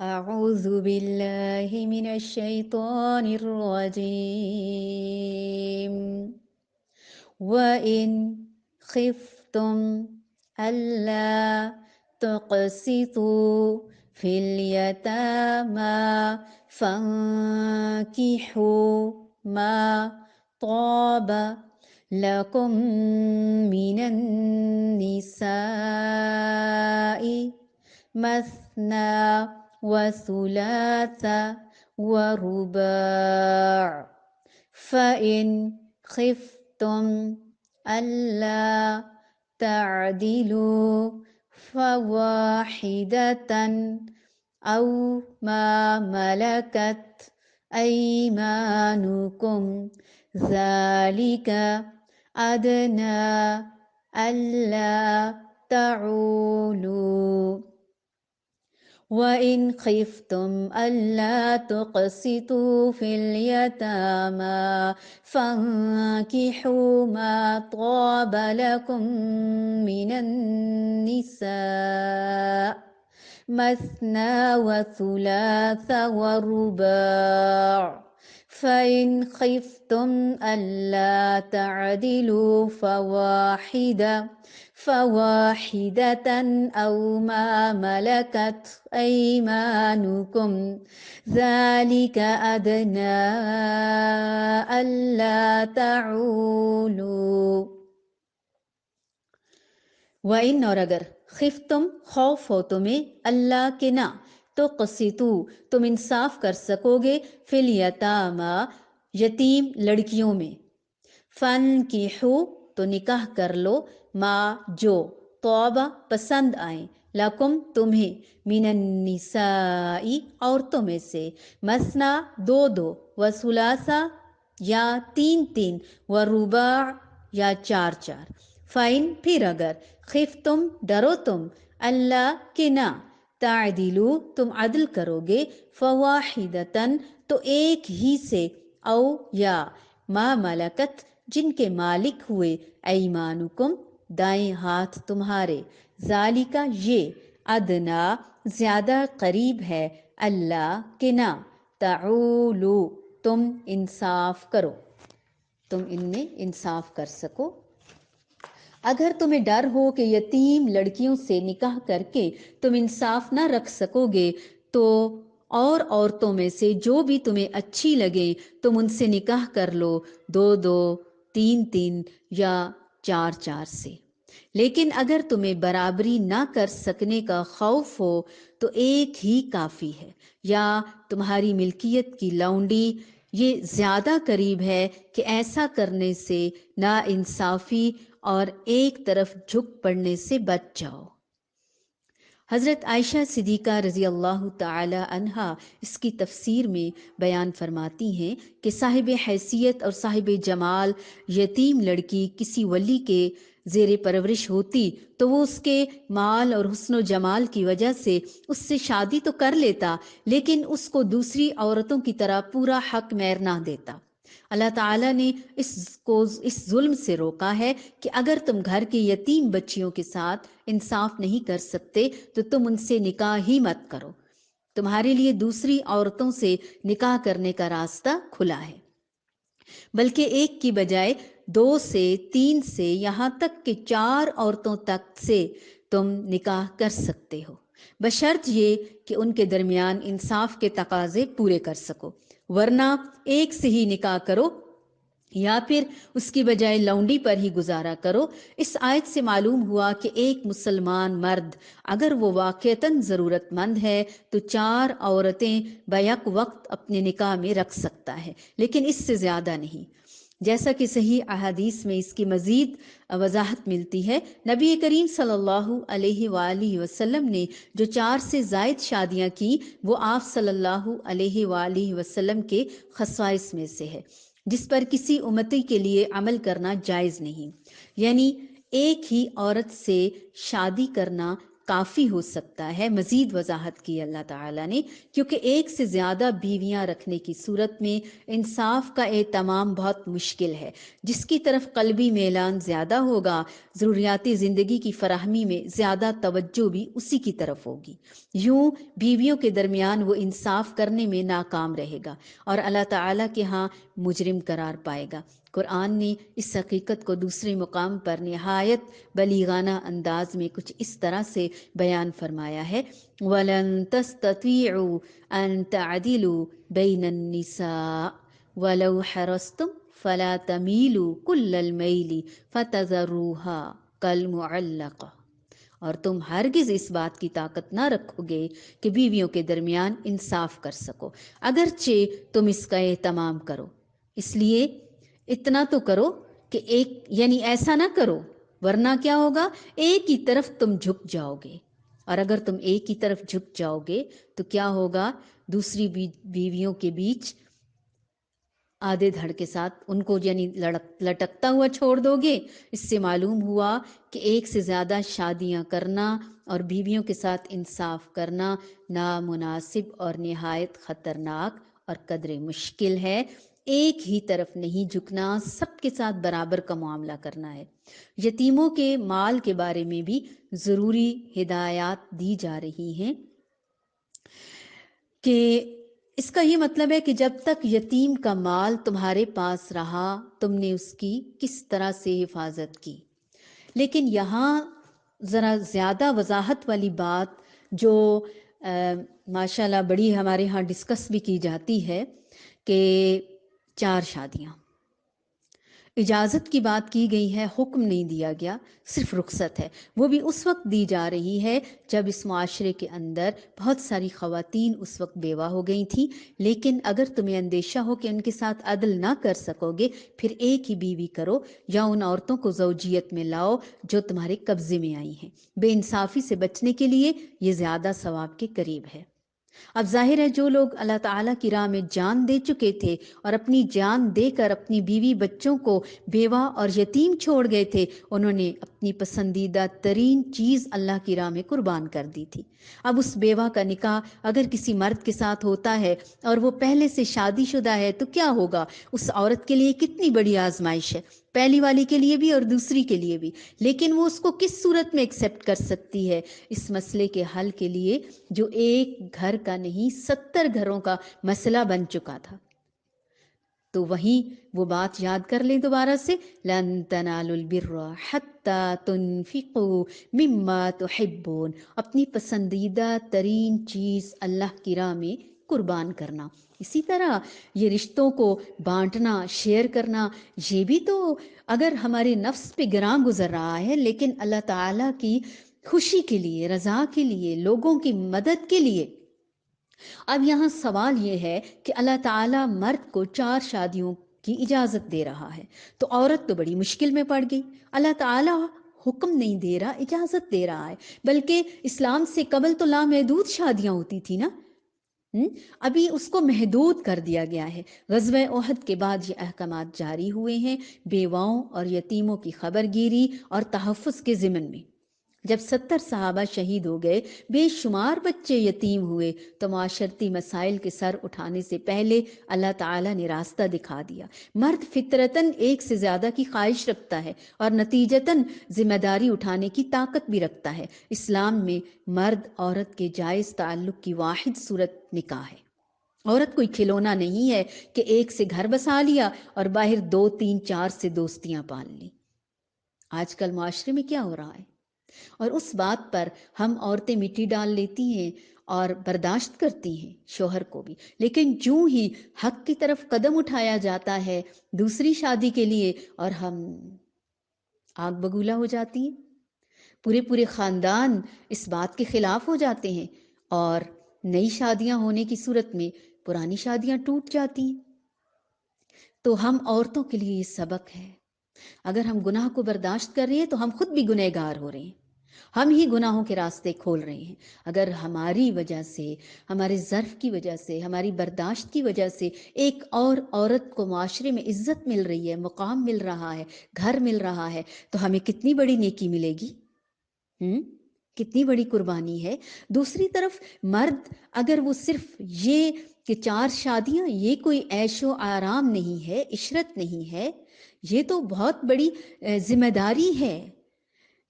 أعوذ بالله من الشيطان الرجيم وإن خفتم ألا تقسطوا في اليتامى فانكحوا ما طاب لكم من النساء مثنى وثلاث ورباع فإن خفتم ألا تعدلوا فواحدة أو ما ملكت أيمانكم ذلك أدنى ألا تعولوا وَإِنْ خِفْتُمْ أَلَّا تُقْسِطُوا فِي الْيَتَامَى فَانكِحُوا مَا طَابَ لَكُم مِّنَ النِّسَاءِ مَثْنَى وَثُلَاثَ وَرُبَاعَ فَإِنْ خِفْتُمْ أَلَّا تَعْدِلُوا فواحدة أو ما ملكت أيمانكم ذلك أدنى ألا تعولوا وَإِنْ اور اگر خفتم خوف ہو تمہیں اللہ کے نہ تو قسطو تم انصاف کر سکو گے فی الیتامی یتیم لڑکیوں میں فانکحوا تو نکاح کر لو ما جو توبہ پسند آئیں لکم تمہیں من النساء عورتوں میں سے مثنا دو دو وثلاثا یا تین تین ورباع یا چار چار فائن پھر اگر خفتم ڈرو تم اللہ کے نہ تعدلو تم عدل کرو گے فواحدتن تو ایک ہی سے او یا ما ملکت جن کے مالک ہوئے ایمانکم دائیں ہاتھ تمہارے ذالکا یہ ادنا زیادہ قریب ہے اللہ کے نہ تعولو تم انصاف کرو تم ان میں انصاف کر سکو اگر تمہیں ڈر ہو کہ یتیم لڑکیوں سے نکاح کر کے تم انصاف نہ رکھ سکو گے تو اور عورتوں میں سے جو بھی تمہیں اچھی لگیں تم ان سے نکاح کر لو دو دو تین تین یا چار چار سے لیکن اگر تمہیں برابری نہ کر سکنے کا خوف ہو تو ایک ہی کافی ہے یا تمہاری ملکیت کی لونڈی یہ زیادہ قریب ہے کہ ایسا کرنے سے نا انصافی اور ایک طرف جھک پڑنے سے بچ جاؤ حضرت عائشہ صدیقہ رضی اللہ تعالی عنہا اس کی تفسیر میں بیان فرماتی ہیں کہ صاحب حیثیت اور صاحب جمال یتیم لڑکی کسی ولی کے زیر پرورش ہوتی تو وہ اس کے مال اور حسن و جمال کی وجہ سے اس سے شادی تو کر لیتا لیکن اس کو دوسری عورتوں کی طرح پورا حق مہر نہ دیتا اللہ تعالیٰ نے اس ظلم سے روکا ہے کہ اگر تم گھر کے یتیم بچیوں کے ساتھ انصاف نہیں کر سکتے تو تم ان سے نکاح ہی مت کرو تمہارے لیے دوسری عورتوں سے نکاح کرنے کا راستہ کھلا ہے بلکہ ایک کی بجائے دو سے تین سے یہاں تک کہ چار عورتوں تک سے تم نکاح کر سکتے ہو بشرط یہ کہ ان کے درمیان انصاف کے تقاضے پورے کر سکو ورنہ ایک سے ہی نکاح کرو یا پھر اس کی بجائے لونڈی پر ہی گزارا کرو اس آیت سے معلوم ہوا کہ ایک مسلمان مرد اگر وہ واقعتاً ضرورت مند ہے تو چار عورتیں بیک وقت اپنے نکاح میں رکھ سکتا ہے لیکن اس سے زیادہ نہیں جیسا کہ صحیح احادیث میں اس کی مزید وضاحت ملتی ہے نبی کریم صلی اللہ علیہ وآلہ وسلم نے جو 4 سے زائد شادیاں کی وہ آپ صلی اللہ علیہ وآلہ وسلم کے خصائص میں سے ہے جس پر کسی امتی کے لیے عمل کرنا جائز نہیں یعنی ایک ہی عورت سے شادی کرنا کافی ہو سکتا ہے۔ مزید وضاحت کی اللہ تعالیٰ نے، کیونکہ ایک سے زیادہ بیویاں رکھنے کی صورت میں انصاف کا اہتمام بہت مشکل ہے۔ جس کی طرف قلبی میلان زیادہ ہوگا، ضروریاتی زندگی کی فراہمی میں زیادہ توجہ بھی اسی کی طرف ہوگی۔ یوں بیویوں کے درمیان وہ انصاف کرنے میں ناکام رہے گا اور اللہ تعالیٰ کے ہاں مجرم قرار پائے گا۔ قرآن نے اس حقیقت کو دوسرے مقام پر نہایت بلیغانہ انداز میں کچھ اس طرح سے بیان فرمایا ہے، وَلَن تَسْتَطِيعُوا أَن تَعْدِلُوا بَيْنَ النِّسَاءِ وَلَوْ حَرَصْتُمْ فَلَا تَمِيلُوا كُلَّ الْمَيْلِ فَتَذَرُوهَا كَالْمُعَلَّقَةِ، اور تم ہرگز اس بات کی طاقت نہ رکھو گے کہ بیویوں کے درمیان انصاف کر سکو، اگرچہ تم اس کا اہتمام کرو۔ اس لیے اتنا تو کرو کہ یعنی ایسا نہ کرو، ورنہ کیا ہوگا، ایک ہی طرف تم جھک جاؤ گے، اور اگر تم ایک ہی طرف جھک جاؤ گے تو کیا ہوگا، دوسری بیویوں کے بیچ آدھے دھڑ کے ساتھ ان کو یعنی لٹکتا ہوا چھوڑ دو گے۔ اس سے معلوم ہوا کہ ایک سے زیادہ شادیاں کرنا اور بیویوں کے ساتھ انصاف کرنا نامناسب اور نہایت خطرناک اور قدر مشکل ہے۔ ایک ہی طرف نہیں جھکنا، سب کے ساتھ برابر کا معاملہ کرنا ہے۔ یتیموں کے مال کے بارے میں بھی ضروری ہدایات دی جا رہی ہیں کہ اس کا یہ مطلب ہے کہ جب تک یتیم کا مال تمہارے پاس رہا، تم نے اس کی کس طرح سے حفاظت کی۔ لیکن یہاں ذرا زیادہ وضاحت والی بات جو ماشاءاللہ بڑی ہمارے ہاں ڈسکس بھی کی جاتی ہے کہ 4 شادیاں، اجازت کی بات کی گئی ہے، حکم نہیں دیا گیا، صرف رخصت ہے۔ وہ بھی اس وقت دی جا رہی ہے جب اس معاشرے کے اندر بہت ساری خواتین اس وقت بیوہ ہو گئی تھیں، لیکن اگر تمہیں اندیشہ ہو کہ ان کے ساتھ عدل نہ کر سکو گے، پھر ایک ہی بیوی کرو یا ان عورتوں کو زوجیت میں لاؤ جو تمہارے قبضے میں آئی ہیں۔ بے انصافی سے بچنے کے لیے یہ زیادہ ثواب کے قریب ہے۔ اب ظاہر ہے جو لوگ اللہ تعالیٰ کی راہ میں جان دے چکے تھے اور اپنی جان دے کر اپنی بیوی بچوں کو بیوہ اور یتیم چھوڑ گئے تھے، انہوں نے اپنی پسندیدہ ترین چیز اللہ کی راہ میں قربان کر دی تھی۔ اب اس بیوہ کا نکاح اگر کسی مرد کے ساتھ ہوتا ہے اور وہ پہلے سے شادی شدہ ہے تو کیا ہوگا؟ اس عورت کے لیے کتنی بڑی آزمائش ہے، پہلی والی کے لیے بھی اور دوسری کے لیے بھی۔ لیکن وہ اس کو کس صورت میں ایکسیپٹ کر سکتی ہے؟ اس مسئلے کے حل کے لیے جو ایک گھر کا نہیں 70 گھروں کا مسئلہ بن چکا تھا، تو وہیں وہ بات یاد کر لیں دوبارہ سے، لَن تَنَالُوا الْبِرَّ حَتَّى تُنْفِقُوا مِمَّا تُحِبُّونَ، اپنی پسندیدہ ترین چیز اللہ کی راہ میں قربان کرنا۔ اسی طرح یہ رشتوں کو بانٹنا، شیئر کرنا، یہ بھی تو اگر ہمارے نفس پہ گراں گزر رہا ہے، لیکن اللہ تعالیٰ کی خوشی کے لیے، رضا کے لیے، لوگوں کی مدد کے لیے۔ اب یہاں سوال یہ ہے کہ اللہ تعالیٰ مرد کو 4 شادیوں کی اجازت دے رہا ہے، تو عورت تو بڑی مشکل میں پڑ گئی۔ اللہ تعالیٰ حکم نہیں دے رہا، اجازت دے رہا ہے، بلکہ اسلام سے قبل تو لامحدود شادیاں ہوتی تھی نا، ابھی اس کو محدود کر دیا گیا ہے۔ غزوہ احد کے بعد یہ احکامات جاری ہوئے ہیں بیواؤں اور یتیموں کی خبر گیری اور تحفظ کے ضمن میں۔ جب 70 صحابہ شہید ہو گئے، بے شمار بچے یتیم ہوئے، تو معاشرتی مسائل کے سر اٹھانے سے پہلے اللہ تعالیٰ نے راستہ دکھا دیا۔ مرد فطرتاً ایک سے زیادہ کی خواہش رکھتا ہے اور نتیجتاً ذمہ داری اٹھانے کی طاقت بھی رکھتا ہے۔ اسلام میں مرد عورت کے جائز تعلق کی واحد صورت نکاح ہے۔ عورت کوئی کھلونا نہیں ہے کہ ایک سے گھر بسا لیا اور باہر 2 3 4 سے دوستیاں پال لی۔ آج کل معاشرے میں کیا ہو رہا ہے؟ اور اس بات پر ہم عورتیں مٹی ڈال لیتی ہیں اور برداشت کرتی ہیں شوہر کو بھی، لیکن جوں ہی حق کی طرف قدم اٹھایا جاتا ہے دوسری شادی کے لیے، اور ہم آگ بگولا ہو جاتی ہیں، پورے خاندان اس بات کے خلاف ہو جاتے ہیں، اور نئی شادیاں ہونے کی صورت میں پرانی شادیاں ٹوٹ جاتی ہیں۔ تو ہم عورتوں کے لیے یہ سبق ہے، اگر ہم گناہ کو برداشت کر رہے ہیں تو ہم خود بھی گنہگار ہو رہے ہیں، ہم ہی گناہوں کے راستے کھول رہے ہیں۔ اگر ہماری وجہ سے، ہمارے ظرف کی وجہ سے، ہماری برداشت کی وجہ سے ایک اور عورت کو معاشرے میں عزت مل رہی ہے، مقام مل رہا ہے، گھر مل رہا ہے، تو ہمیں کتنی بڑی نیکی ملے گی۔ کتنی بڑی قربانی ہے۔ دوسری طرف مرد اگر وہ صرف یہ کہ 4 شادیاں، یہ کوئی عیش و آرام نہیں ہے، عشرت نہیں ہے، یہ تو بہت بڑی ذمہ داری ہے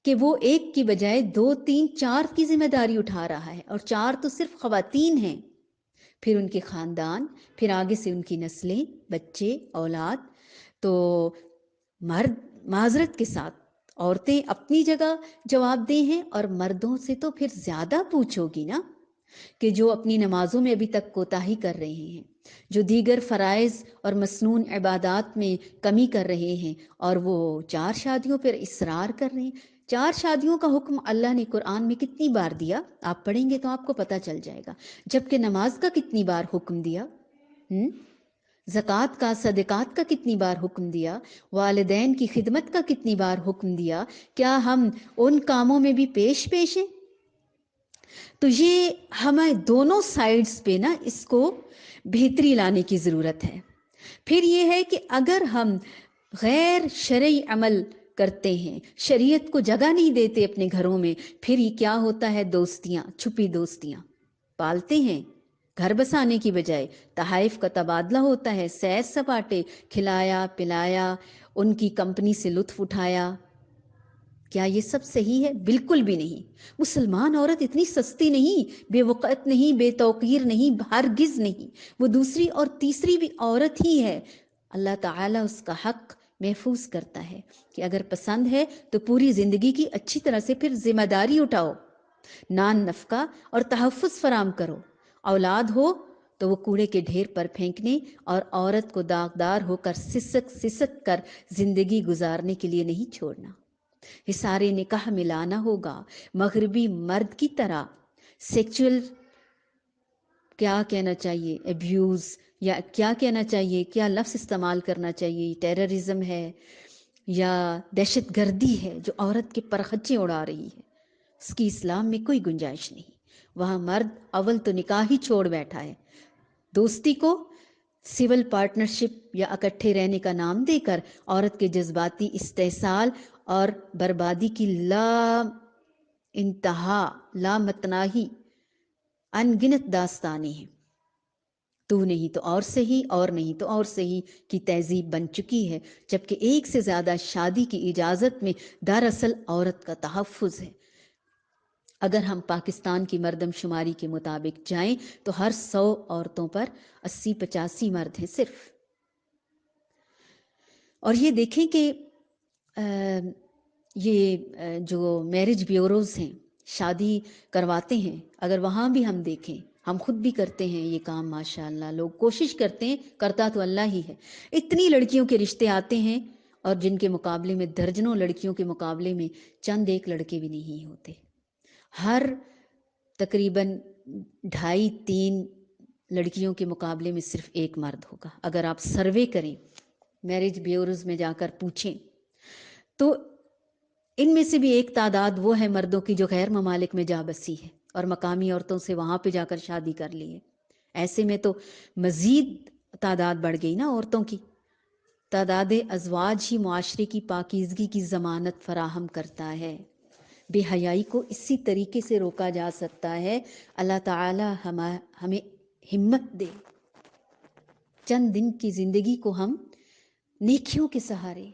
کہ وہ ایک کی بجائے 2 3 4 کی ذمہ داری اٹھا رہا ہے، اور 4 تو صرف خواتین ہیں، پھر ان کے خاندان، پھر آگے سے ان کی نسلیں، بچے، اولاد۔ تو مرد معذرت کے ساتھ عورتیں اپنی جگہ جواب دہ ہیں، اور مردوں سے تو پھر زیادہ پوچھو گی نا، کہ جو اپنی نمازوں میں ابھی تک کوتاہی کر رہے ہیں، جو دیگر فرائض اور مسنون عبادات میں کمی کر رہے ہیں، اور وہ 4 شادیوں پر اصرار کر رہے ہیں۔ 4 شادیوں کا حکم اللہ نے قرآن میں کتنی بار دیا؟ آپ پڑھیں گے تو آپ کو پتہ چل جائے گا۔ جبکہ نماز کا کتنی بار حکم دیا؟ زکوٰۃ کا، صدقات کا کتنی بار حکم دیا؟ والدین کی خدمت کا کتنی بار حکم دیا؟ کیا ہم ان کاموں میں بھی پیش ہیں؟ تو یہ ہمیں دونوں سائیڈز پہ نا اس کو بہتری لانے کی ضرورت ہے۔ پھر یہ ہے کہ اگر ہم غیر شرعی عمل کرتے ہیں، شریعت کو جگہ نہیں دیتے اپنے گھروں میں، پھر یہ کیا ہوتا ہے؟ دوستیاں، چھپی دوستیاں پالتے ہیں، گھر بسانے کی بجائے تحائف کا تبادلہ ہوتا ہے، سیر سپاٹے، کھلایا پلایا، ان کی کمپنی سے لطف اٹھایا۔ کیا یہ سب صحیح ہے؟ بالکل بھی نہیں۔ مسلمان عورت اتنی سستی نہیں، بے وقت نہیں، بے توقیر نہیں، ہرگز نہیں۔ وہ دوسری اور تیسری بھی عورت ہی ہے۔ اللہ تعالیٰ اس کا حق محفوظ کرتا ہے کہ اگر پسند ہے تو پوری زندگی کی اچھی طرح سے پھر ذمہ داری اٹھاؤ، نان نفقہ اور تحفظ فراہم کرو۔ اولاد ہو تو وہ کوڑے کے ڈھیر پر پھینکنے اور عورت کو داغدار ہو کر سسک کر زندگی گزارنے کے لیے نہیں چھوڑنا۔ حصار نکاح میں لانا ہوگا۔ مغربی مرد کی طرح سیکچول کیا کہنا چاہیے، ایبیوز، یا کیا کہنا چاہیے، کیا لفظ استعمال کرنا چاہیے، ٹیررزم ہے یا دہشت گردی ہے جو عورت کے پرخچے اڑا رہی ہے، اس کی اسلام میں کوئی گنجائش نہیں۔ وہاں مرد اول تو نکاح ہی چھوڑ بیٹھا ہے، دوستی کو سول پارٹنرشپ یا اکٹھے رہنے کا نام دے کر عورت کے جذباتی استحصال اور بربادی کی لا انتہا، لا متناہی ان گنت داستانیں ہیں۔ تو نہیں تو اور صحیح، اور نہیں تو اور صحیح کی تہذیب بن چکی ہے، جبکہ ایک سے زیادہ شادی کی اجازت میں دراصل عورت کا تحفظ ہے۔ اگر ہم پاکستان کی مردم شماری کے مطابق جائیں تو ہر 100 عورتوں پر 80-85 مرد ہیں صرف۔ اور یہ دیکھیں کہ یہ جو میرج بیوروز ہیں، شادی کرواتے ہیں، اگر وہاں بھی ہم دیکھیں، ہم خود بھی کرتے ہیں یہ کام، ماشاءاللہ لوگ کوشش کرتے ہیں، کرتا تو اللہ ہی ہے۔ اتنی لڑکیوں کے رشتے آتے ہیں، اور جن کے مقابلے میں درجنوں لڑکیوں کے مقابلے میں چند ایک لڑکے بھی نہیں ہوتے۔ ہر تقریباً 2.5-3 لڑکیوں کے مقابلے میں صرف ایک مرد ہوگا۔ اگر آپ سروے کریں، میرج بیوروز میں جا کر پوچھیں، تو ان میں سے بھی ایک تعداد وہ ہے مردوں کی جو غیر ممالک میں جا بسی ہے اور مقامی عورتوں سے وہاں پہ جا کر شادی کر لی ہے۔ ایسے میں تو مزید تعداد بڑھ گئی نا عورتوں کی۔ تعداد ازواج ہی معاشرے کی پاکیزگی کی ضمانت فراہم کرتا ہے۔ بے حیائی کو اسی طریقے سے روکا جا سکتا ہے۔ اللہ تعالی ہمیں ہمت دے، چند دن کی زندگی کو ہم نیکیوں کے سہارے،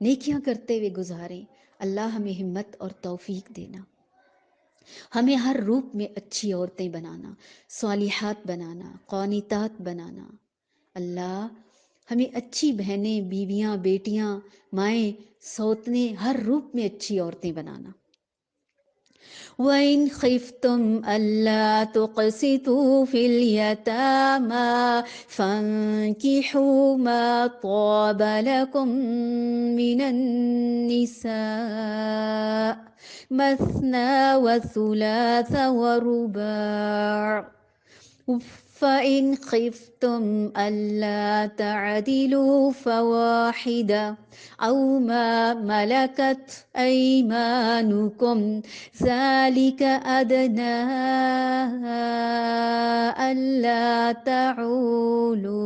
نیکیاں کرتے ہوئے گزاریں۔ اللہ ہمیں ہمت اور توفیق دینا، ہمیں ہر روپ میں اچھی عورتیں بنانا، صالحات بنانا، قانتات بنانا۔ اللہ ہمیں اچھی بہنیں، بیویاں، بیٹیاں، مائیں، سوتنے، ہر روپ میں اچھی عورتیں بنانا۔ وَإِنْ خِفْتُمْ أَلَّا تُقْسِطُوا فِي الْيَتَامَى فَانكِحُوا مَا طَابَ لَكُم مِّنَ النِّسَاءِ مَثْنَىٰ وَثُلَاثَ وَرُبَاعَ فَإِنْ خِفْتُمْ أَلَّا تَعْدِلُوا فَوَاحِدَةً أَوْ مَا مَلَكَتْ أَيْمَانُكُمْ ذَلِكَ أَدْنَىٰ أَلَّا تَعُولُوا